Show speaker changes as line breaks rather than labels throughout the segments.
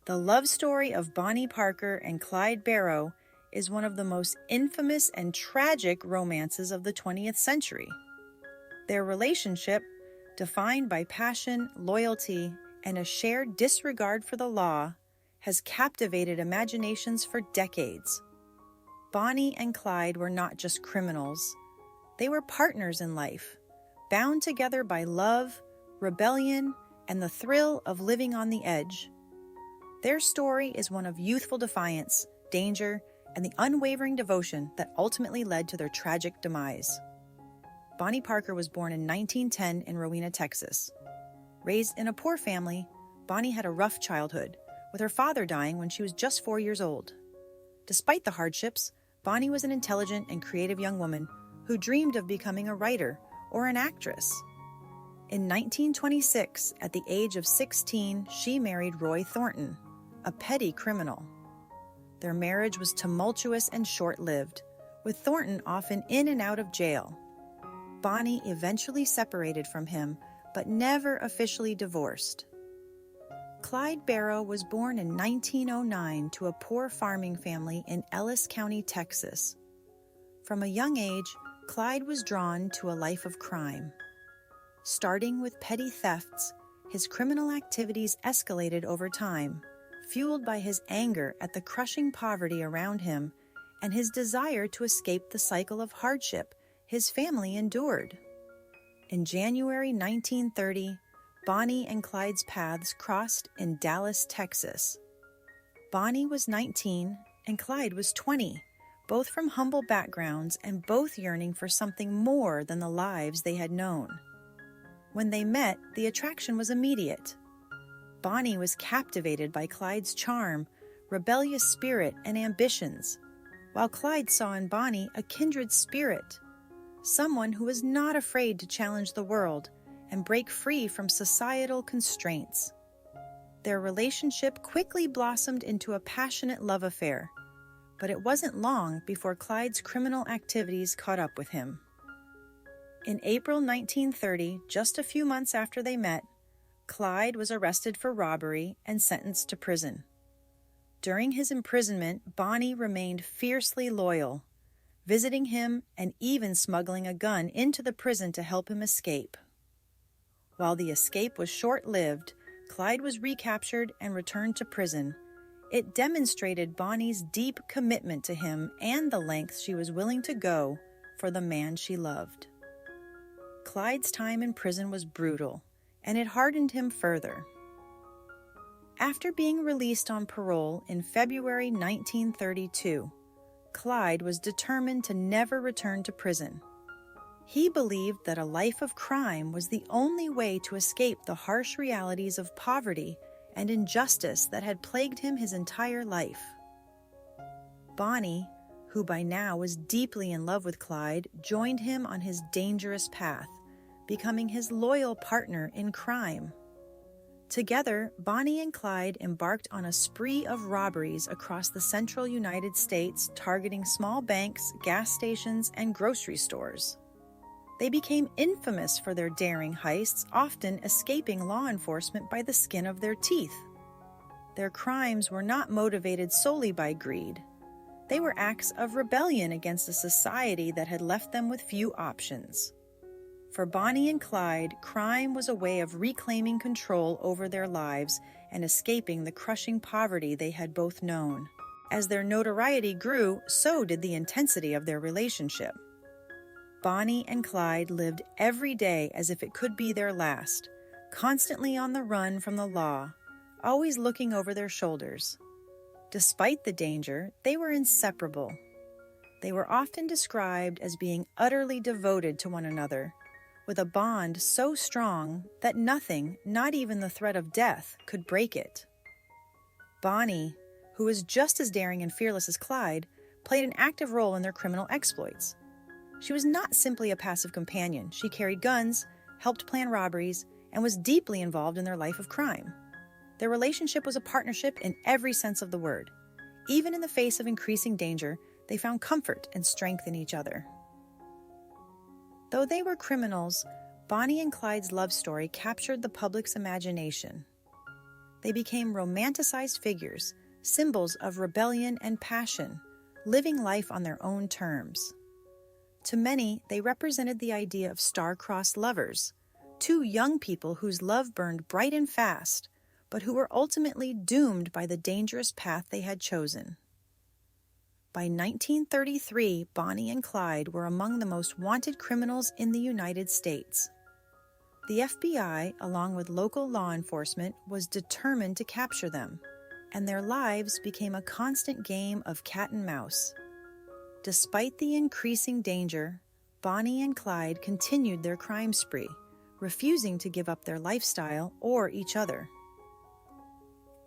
The love story of Bonnie Parker and Clyde Barrow is one of the most infamous and tragic romances of the 20th century. Their relationship, defined by passion, loyalty, and a shared disregard for the law, has captivated imaginations for decades. Bonnie and Clyde were not just criminals. They were partners in life, bound together by love, rebellion, and the thrill of living on the edge. Their story is one of youthful defiance, danger, and the unwavering devotion that ultimately led to their tragic demise. Bonnie Parker was born in 1910 in Rowena, Texas. Raised in a poor family, Bonnie had a rough childhood, with her father dying when she was just 4 years old. Despite the hardships, Bonnie was an intelligent and creative young woman who dreamed of becoming a writer or an actress. In 1926, at the age of 16, she married Roy Thornton, a petty criminal. Their marriage was tumultuous and short-lived, with Thornton often in and out of jail. Bonnie eventually separated from him, but never officially divorced. Clyde Barrow was born in 1909 to a poor farming family in Ellis County, Texas. From a young age, Clyde was drawn to a life of crime. Starting with petty thefts, his criminal activities escalated over time, fueled by his anger at the crushing poverty around him and his desire to escape the cycle of hardship his family endured. In January 1930, Bonnie and Clyde's paths crossed in Dallas, Texas. Bonnie was 19 and Clyde was 20, both from humble backgrounds and both yearning for something more than the lives they had known. When they met, the attraction was immediate. Bonnie was captivated by Clyde's charm, rebellious spirit, and ambitions, while Clyde saw in Bonnie a kindred spirit, someone who was not afraid to challenge the world and break free from societal constraints. Their relationship quickly blossomed into a passionate love affair, but it wasn't long before Clyde's criminal activities caught up with him. In April 1930, just a few months after they met, Clyde was arrested for robbery and sentenced to prison. During his imprisonment, Bonnie remained fiercely loyal, visiting him and even smuggling a gun into the prison to help him escape. While the escape was short-lived, Clyde was recaptured and returned to prison. It demonstrated Bonnie's deep commitment to him and the lengths she was willing to go for the man she loved. Clyde's time in prison was brutal, and it hardened him further. After being released on parole in February 1932, Clyde was determined to never return to prison. He believed that a life of crime was the only way to escape the harsh realities of poverty and injustice that had plagued him his entire life. Bonnie, who by now was deeply in love with Clyde, joined him on his dangerous path, becoming his loyal partner in crime. Together, Bonnie and Clyde embarked on a spree of robberies across the central United States, targeting small banks, gas stations, and grocery stores. They became infamous for their daring heists, often escaping law enforcement by the skin of their teeth. Their crimes were not motivated solely by greed. They were acts of rebellion against a society that had left them with few options. For Bonnie and Clyde, crime was a way of reclaiming control over their lives and escaping the crushing poverty they had both known. As their notoriety grew, so did the intensity of their relationship. Bonnie and Clyde lived every day as if it could be their last, constantly on the run from the law, always looking over their shoulders. Despite the danger, they were inseparable. They were often described as being utterly devoted to one another, with a bond so strong that nothing, not even the threat of death, could break it. Bonnie, who was just as daring and fearless as Clyde, played an active role in their criminal exploits. She was not simply a passive companion. She carried guns, helped plan robberies, and was deeply involved in their life of crime. Their relationship was a partnership in every sense of the word. Even in the face of increasing danger, they found comfort and strength in each other. Though they were criminals, Bonnie and Clyde's love story captured the public's imagination. They became romanticized figures, symbols of rebellion and passion, living life on their own terms. To many, they represented the idea of star-crossed lovers, two young people whose love burned bright and fast, but who were ultimately doomed by the dangerous path they had chosen. By 1933, Bonnie and Clyde were among the most wanted criminals in the United States. The FBI, along with local law enforcement, was determined to capture them, and their lives became a constant game of cat and mouse. Despite the increasing danger, Bonnie and Clyde continued their crime spree, refusing to give up their lifestyle or each other.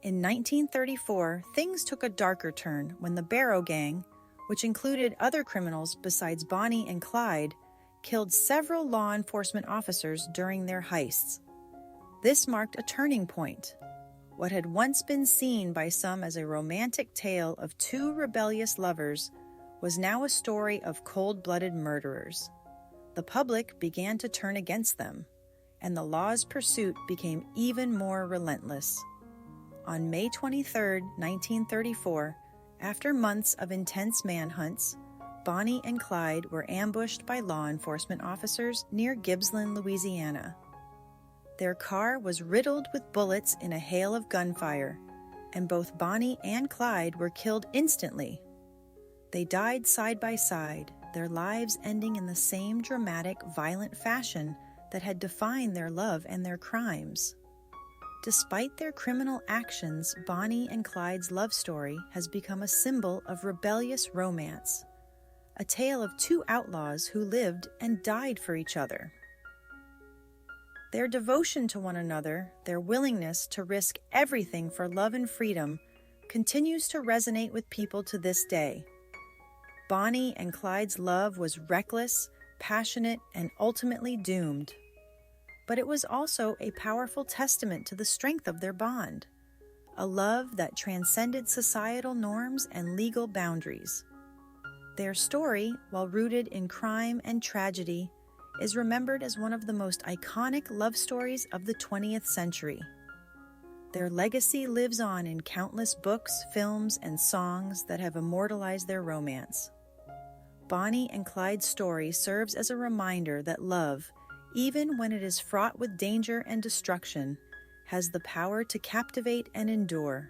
In 1934, things took a darker turn when the Barrow Gang, which included other criminals besides Bonnie and Clyde, killed several law enforcement officers during their heists. This marked a turning point. What had once been seen by some as a romantic tale of two rebellious lovers was now a story of cold-blooded murderers. The public began to turn against them, and the law's pursuit became even more relentless. On May 23, 1934, after months of intense manhunts, Bonnie and Clyde were ambushed by law enforcement officers near Gibbsland, Louisiana. Their car was riddled with bullets in a hail of gunfire, and both Bonnie and Clyde were killed instantly. They died side by side, their lives ending in the same dramatic, violent fashion that had defined their love and their crimes. Despite their criminal actions, Bonnie and Clyde's love story has become a symbol of rebellious romance, a tale of two outlaws who lived and died for each other. Their devotion to one another, their willingness to risk everything for love and freedom, continues to resonate with people to this day. Bonnie and Clyde's love was reckless, passionate, and ultimately doomed. But it was also a powerful testament to the strength of their bond, a love that transcended societal norms and legal boundaries. Their story, while rooted in crime and tragedy, is remembered as one of the most iconic love stories of the 20th century. Their legacy lives on in countless books, films, and songs that have immortalized their romance. Bonnie and Clyde's story serves as a reminder that love, even when it is fraught with danger and destruction, has the power to captivate and endure.